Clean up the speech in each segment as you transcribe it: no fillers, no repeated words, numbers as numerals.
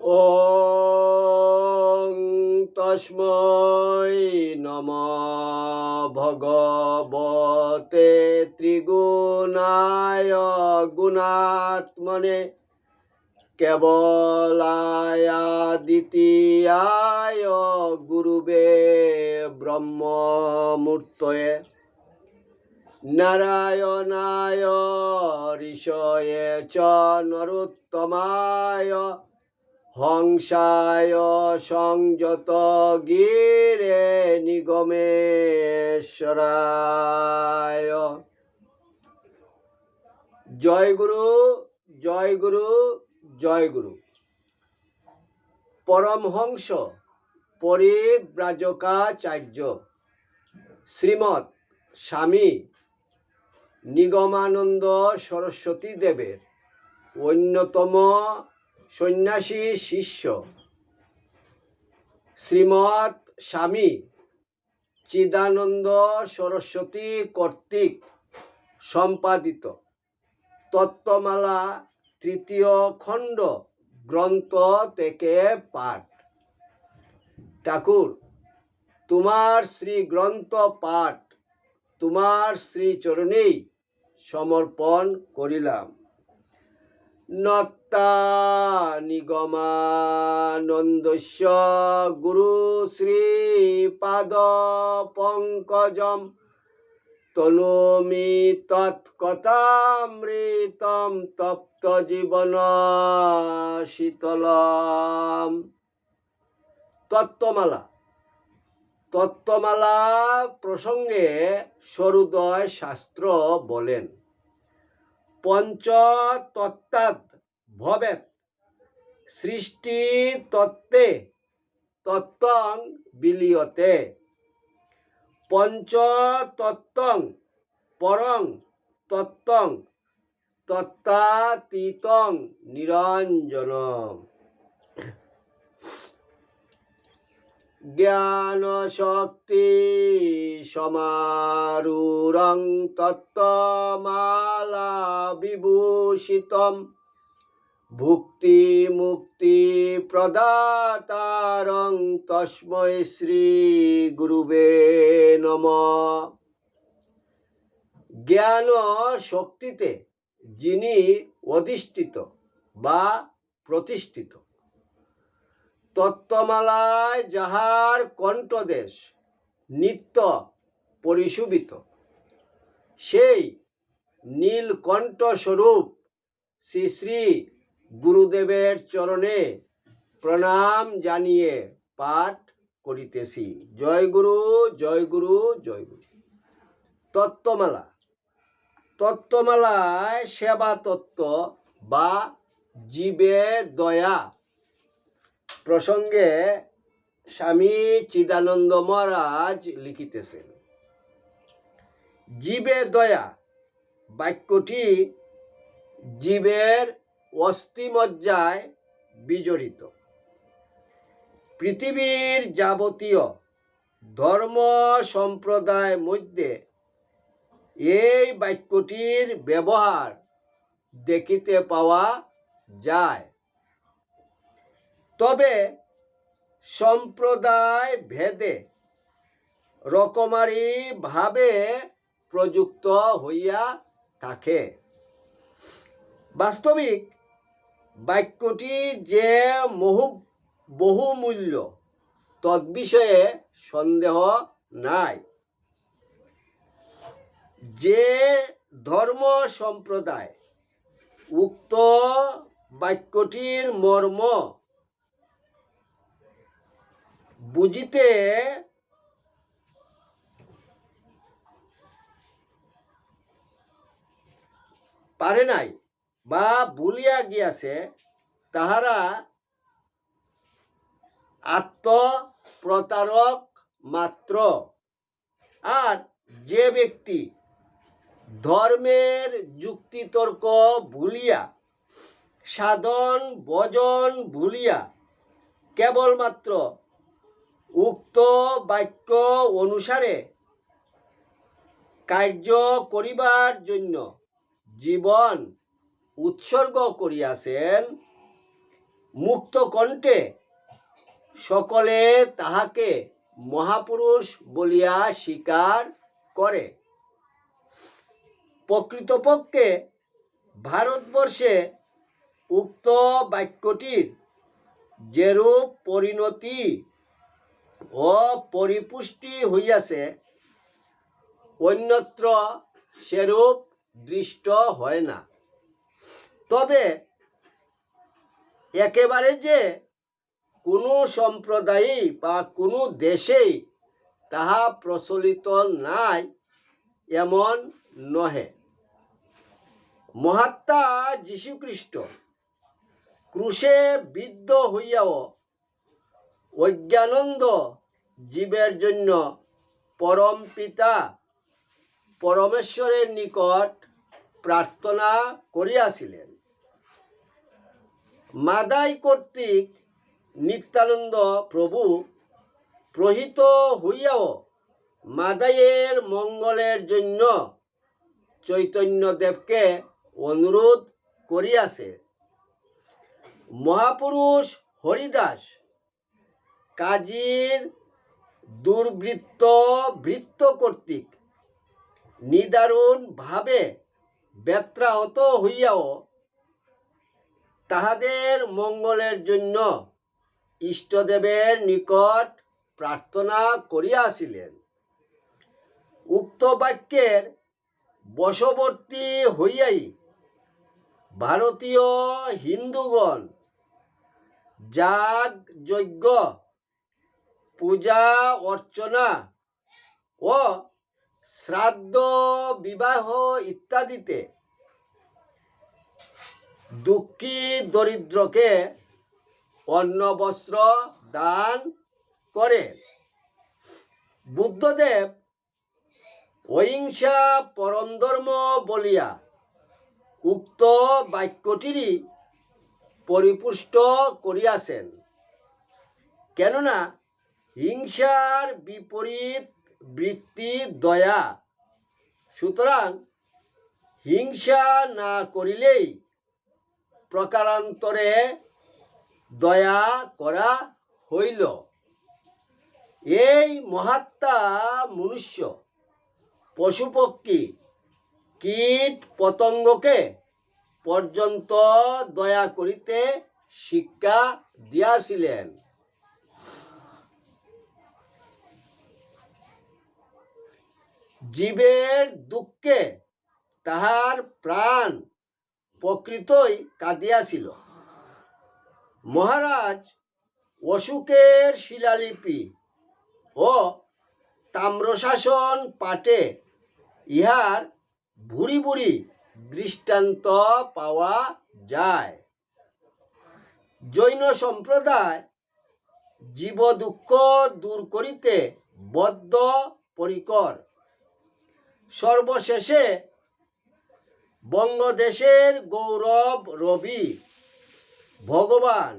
ওং তস্मै নমঃ ভগবতে ত্রিগুণায় গুণাত্মনে কেবলায় দ্বিতীয়ায় গুরুবে ব্রহ্মমূর্তয়ে নারায়ণায় ঋষয়ে চ নরোত্তমায় হংসায় সংযত গিরে নিগমেশ্বরায়। জয় গুরু, জয় গুরু, জয় গুরু। পরমহংস পরিব্রাজকাচার্য শ্রীমৎ স্বামী নিগমানন্দ সরস্বতী দেবের অন্যতম সন্ন্যাসী শিষ্য শ্রীমৎ স্বামী চিদানন্দ সরস্বতী কর্তৃক সম্পাদিত তত্ত্বমালা তৃতীয় খণ্ড গ্রন্থ থেকে পাঠ। ঠাকুর, তোমার শ্রী গ্রন্থ পাঠ তোমার শ্রীচরণেই সমর্পণ করিলাম। নত্তা নিগমানন্দস্য গুরু শ্রীপাদ পঙ্কজম তনোমি তৎকথামৃতম তপ্ত জীবন শীতলম। তত্ত্বমালা তত্ত্বমালা প্রসঙ্গে সরোদয় শাস্ত্র বলেন, পঞ্চ তত্ত্বাৎ ভবেৎ সৃষ্টি তত্ত্বে তত্ত্বং বিলীয়তে। পঞ্চ তত্ত্বং পরং তত্ত্বং তত্ত্বাতীতং নিরঞ্জনম। জ্ঞান শক্তি সমারূঢ়ং তত্ত্বমালা বিভূষিতম ভুক্তি মুক্তি প্রদাতারং তস্मै শ্রী গুরুবে নমঃ। জ্ঞান শক্তিতে যিনি অধিষ্ঠিত বা প্রতিষ্ঠিত, তত্ত্বমালায় যাহার কণ্ঠদেশ নিত্য পরিশোভিত, সেই নীলকণ্ঠ স্বরূপ শ্রী শ্রী গুরুদেবের চরণে প্রণাম জানিয়ে পাঠ করিতেছি। জয় গুরু, জয় গুরু, জয় গুরু। তত্ত্বমালা তত্ত্বমালায় সেবা তত্ত্ব বা জীবে দয়া প্রসঙ্গে স্বামী চিদানন্দ মহারাজ লিখিতেছেন, জীবে দয়া বাক্যটি জীবের অস্থিমজ্জায় বিজড়িত। পৃথিবীর যাবতীয় ধর্ম সম্প্রদায় মধ্যে এই বাক্যটির ব্যবহার দেখিতে পাওয়া যায়, তবে সম্প্রদায় ভেদে রকমারি ভাবে প্রযুক্ত হইয়া থাকে। বাস্তবিক বাক্যটি যে বহুমূল্য তদ্বিষয়ে সন্দেহ নাই। যে ধর্ম সম্প্রদায় উক্ত বাক্যটির মর্ম বুঝিতে পারে নাই বা ভুলিয়া গিয়াছে, তাহারা আত্মপ্রতারক মাত্র। আর যে ব্যক্তি ধর্মের যুক্তিতর্ক ভুলিয়া, সাধন ভজন ভুলিয়া কেবলমাত্র উক্ত বাক্য অনুসারে কার্য করিবার জন্য জীবন উৎসর্গ করিয়াছেন, মুক্ত কণ্ঠে সকলে তাহাকে মহাপুরুষ বলিয়া স্বীকার করে। প্রকৃতপক্ষে ভারতবর্ষে উক্ত বাক্যটির যেরূপ পরিণতি ও পরিপুষ্টি হইয়াছে, অন্যত্র সেরূপ দৃষ্ট হয় না। তবে একেবারে যে কোনো সম্প্রদায়ে বা কোনো দেশেই তাহা প্রচলিত নাই এমন নহে। মহাত্মা যীশুখ্রিস্ট ক্রুশে বিদ্ধ হইয়াও অজ্ঞানন্দ জীবের জন্য পরম পিতা পরমেশ্বরের নিকট প্রার্থনা করিয়াছিলেন। মাদাই কর্তৃক নিত্যানন্দ প্রভু প্রহিত হইয়াও মাদাইয়ের মঙ্গলের জন্য চৈতন্যদেবকে অনুরোধ করিয়াছে। মহাপুরুষ হরিদাস কাজীর ভৃত্য কর্তৃক নিদারুণ ভাবে ব্যত্রাহত হইয়াও তাহাদের মঙ্গলের জন্য ইষ্টদেবের নিকট প্রার্থনা করিয়াছিলেন। উক্ত বাক্যের বশবর্তী হইয়াই ভারতীয় হিন্দুগণ যাগ যজ্ঞ পূজা অর্চনা ও শ্রাদ্ধ বিবাহ ইত্যাদিতে দুঃখী দরিদ্রকে অন্ন বস্ত্র দান করে। বুদ্ধদেব অহিংসা পরম ধর্ম বলিয়া উক্ত বাক্যটিরই পরিপুষ্ট করিয়াছেন। কেননা হিংসার বিপরীত বৃত্তি দয়া। সুতরাং হিংসা না করিলেই প্রকারান্তরে দয়া করা হইল। এই মহাত্মা মনুষ্য পশুপক্ষী কীট পতঙ্গকে পর্যন্ত দয়া করিতে শিক্ষা দিয়াছিলেন। জীবের দুঃখে তাহার প্রাণ প্রকৃতই কাঁদিয়াছিল। মহারাজ অশোকের শিলালিপি ও তাম্রশাসন পাঠে ইহার ভুরি ভুরি দৃষ্টান্ত পাওয়া যায়। জৈন সম্প্রদায় জীব দুঃখ দূর করিতে বদ্ধ পরিকর। সর্বশেষে বঙ্গদেশের গৌরব রবি ভগবান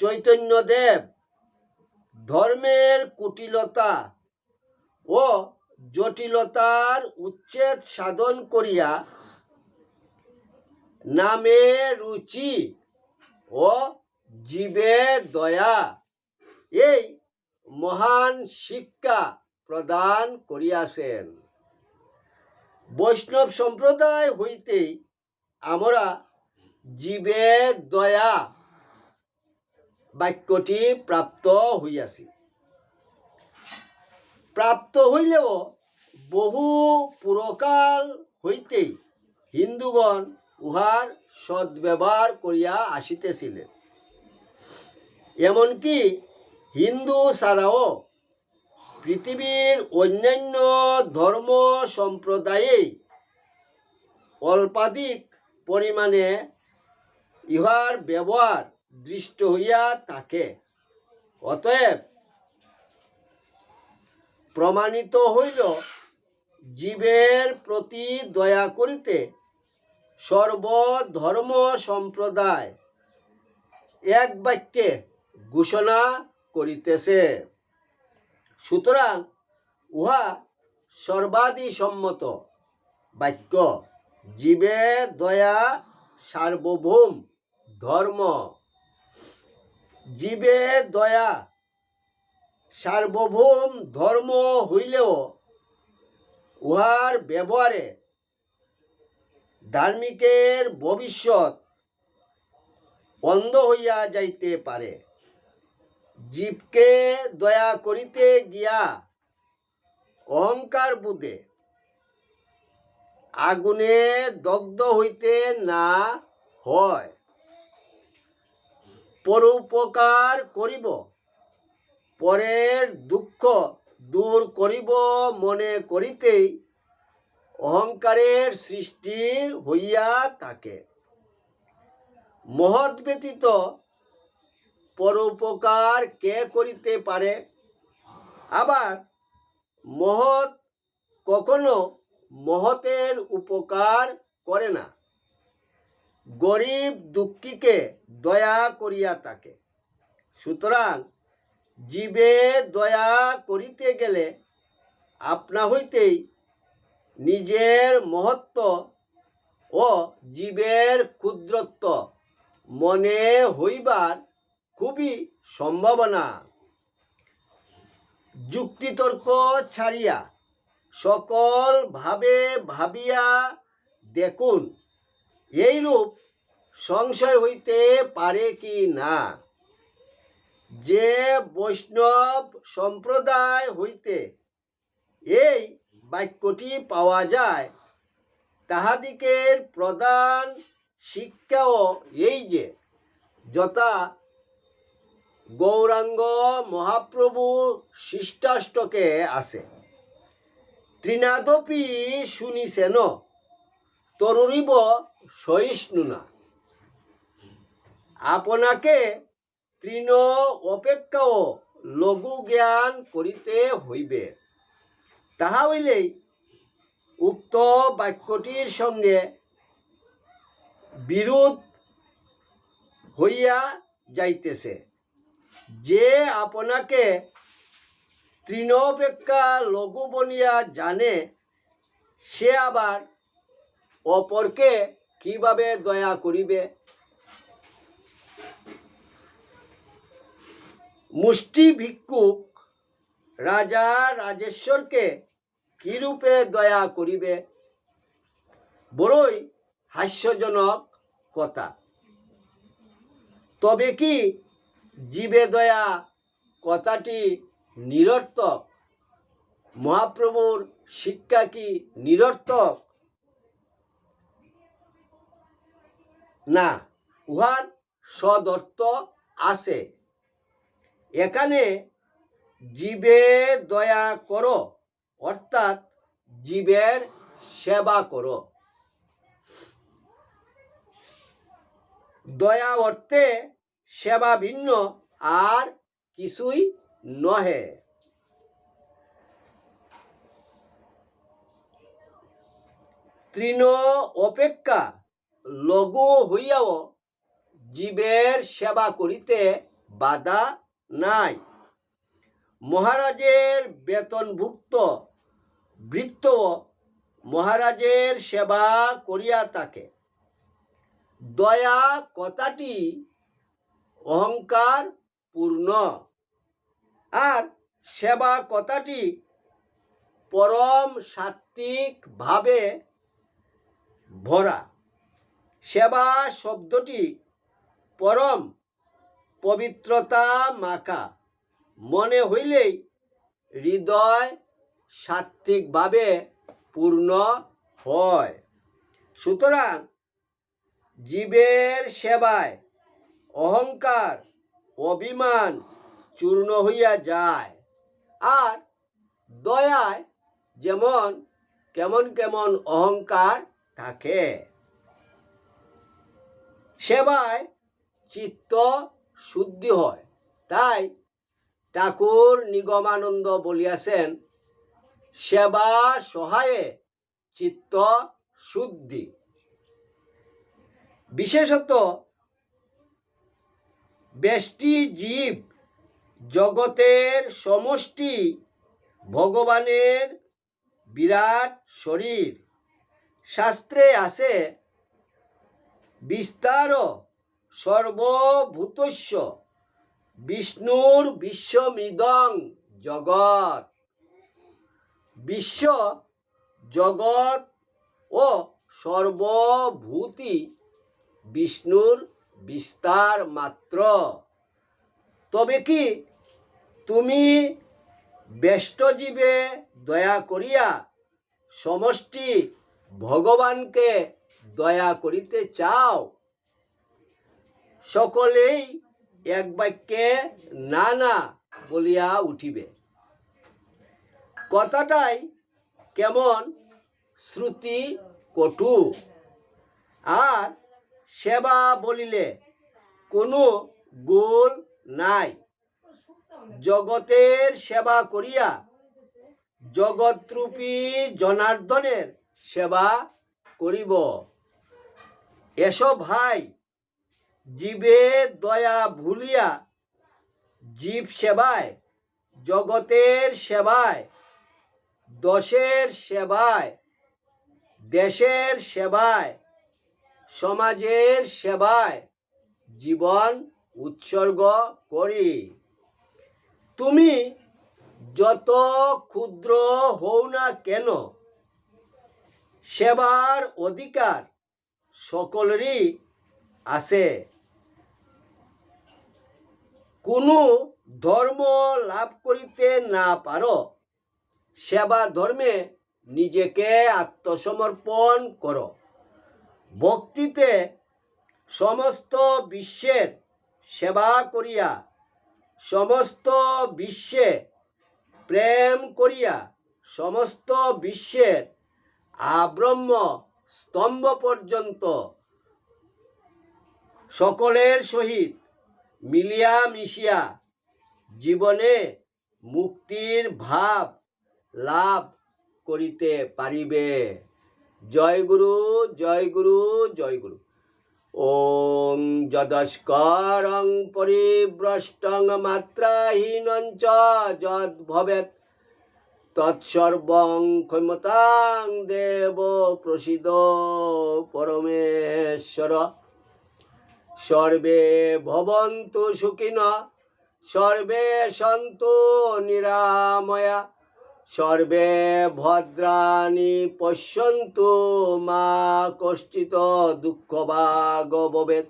চৈতন্যদেব ধর্মের কুটিলতা ও জটিলতার উচ্ছেদ সাধন করিয়া নামে রুচি ও জীবে দয়া এই মহান শিক্ষা প্রদান করিয়াছেন। বৈষ্ণব সম্প্রদায় হইতেই আমরা জীবে দয়া বাক্যটি প্রাপ্ত হইয়াছি। প্রাপ্ত হইলেও বহু পুরকাল হইতেই হিন্দুগণ উহার সদ্ব্যবহার করিয়া আসিতেছিলেন। এমনকি হিন্দু ছাড়াও পৃথিবীর অন্যান্য ধর্ম সম্প্রদায়ে অল্পাধিক পরিমাণে ইহার ব্যবহার দৃষ্ট হইয়া থাকে। অতএব প্রমাণিত হইল জীবের প্রতি দয়া করিতে সর্বধর্ম সম্প্রদায় এক বাক্যে ঘোষণা করিতেছে। সুতরাং উহা সর্বাদিসম্মত বাক্য। জীবে দয়া সার্বভৌম ধর্ম। জীবে দয়া সার্বভৌম ধর্ম হইলেও উহার ব্যবহারে ধার্মিকের ভবিষ্যৎ অন্ধ হইয়া যাইতে পারে। জীবকে দয়া করিতে গিয়া অহংকার বুধে আগুনে দগ্ধ হইতে না হয়। পরোপকার করিব, পরের দুঃখ দূর করিব মনে করিতেই অহংকারের সৃষ্টি হইয়া থাকে। মহৎ ব্যতীত পরোপকার কে করিতে পারে? আবার মহৎ কখনো মহতের উপকার করে না। গরিব দুঃখীকে দয়া করিয়া থাকে। সুতরাং জীবে দয়া করিতে গেলে আপনা হইতেই নিজের মহত্ব ও জীবের ক্ষুদ্রত্ব মনে হইবার খুবই সম্ভাবনা। যুক্তিতর্ক ছাড়িয়া সকল ভাবে ভাবিয়া দেখুন, এইরূপ সংশয় হইতে পারে কি না যে বৈষ্ণব সম্প্রদায় হইতে এই বাক্যটি পাওয়া যায়, তাহাদিকের প্রধান শিক্ষাও এই যে যথা গৌরাঙ্গ মহাপ্রভু শিষ্টাষ্টকে আছে, তৃণাদপি শুনিছেন তরুরিব সহিষ্ণুনা। আপনাকে তৃণ অপেক্ষাও লঘু জ্ঞান করিতে হইবে। তাহা হইলেই উক্ত বাক্যটির সঙ্গে বিরোধ হইয়া যাইতেছে। যে আপনাকে তৃণ অপেক্ষা লঘু বলিয়া জানে, সে আবার অপরকে কিভাবে দয়া করিবে? মুষ্টি ভিক্ষুক রাজা রাজেশ্বরকে কিরূপে দয়া করিবে? বড়ই হাস্যজনক কথা। তবে কি জীবে দয়া কথাটি নিরর্থক? মহাপ্রভুর শিক্ষা কি নিরর্থক? না, উহার সদর্থ আছে। এখানে জীবে দয়া করো অর্থাৎ জীবের সেবা করো। দয়া অর্থে সেবা ভিন্ন আর কিছুই নহে। তৃণ অপেক্ষা লঘু হইয়াও জীবের সেবা করিতে বাধা নাই। মহারাজের বেতনভুক্ত ভৃত্য মহারাজের সেবা করিয়া থাকে। দয়া কথাটি অহংকার পূর্ণ, আর সেবা কথাটি পরম সাত্ত্বিক ভাবে ভরা। সেবা শব্দটি পরম পবিত্রতা মাখা মনে হইলেই হৃদয় সাত্ত্বিকভাবে পূর্ণ হয়। সুতরাং জীবের সেবায় অহংকার অভিমান চূর্ণ হইয়া যায়, আর দয়ায় যেমন কেমন কেমন অহংকার থাকে। সেবায় চিত্ত শুদ্ধি হয়। তাই ঠাকুর নিগমানন্দ বলিয়াছেন, সেবা সহায়ে চিত্ত শুদ্ধি। বিশেষত ব্যষ্টি জীব জগতের সমষ্টি ভগবানের বিরাট শরীর। শাস্ত্রে আছে, বিস্তার সর্বভূতস্য বিষ্ণুর বিশ্বমিদং জগৎ। বিশ্ব জগৎ ও সর্বভূতি বিষ্ণুর বিস্তার মাত্র। তবে কি তুমি ব্যষ্টজীবে দয়া করিয়া সমষ্টি ভগবানকে দয়া করিতে চাও? সকলেই এক বাক্যে না না বলিয়া উঠিবে। কথাটাই কেমন শ্রুতি কটু। আর সেবা বলিলে কোনো গোল নাই। জগতের সেবা করিয়া জগৎরূপী জনার্দনের সেবা করিব। এসো ভাই, জীবে দয়া ভুলিয়া জীব সেবায়, জগতের সেবায়, দশের সেবায়, দেশের সেবায়, সমাজের সেবায় জীবন উৎসর্গ করি। তুমি যত ক্ষুদ্র হও না কেন, সেবার অধিকার সকলেরই আছে। কোনো ধর্ম লাভ করিতে না পারো, সেবা ধর্মে নিজেকে আত্মসমর্পণ করো। ভক্তিতে সমস্ত বিশ্বের সেবা করিয়া, সমস্ত বিশ্বে প্রেম করিয়া, সমস্ত বিশ্বের আব্রহ্ম স্তম্ভ পর্যন্ত সকলের সহিত মিলিয়া মিশিয়া জীবনে মুক্তির ভাব লাভ করিতে পারিবে। জয় গুরু, জয় গুরু, জয় গুরু। ওং যদস্করং পরিভ্রষ্টং মাত্রাহীনং চ যদ্ভবেৎ তৎসর্বং ক্ষমতাং দেব প্রসীদ পরমেশ্বর। সর্বে ভবন্তু সুখিনঃ, সর্বে সন্তু নিরাময়া, সর্বে ভদ্রাণি পশ্যন্তু মা কশ্চিৎ দুঃখভাগ ভবেৎ।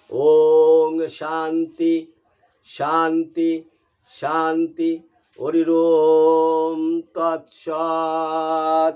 ওং শান্তি শান্তি শান্তি। হরি ওম তৎসৎ।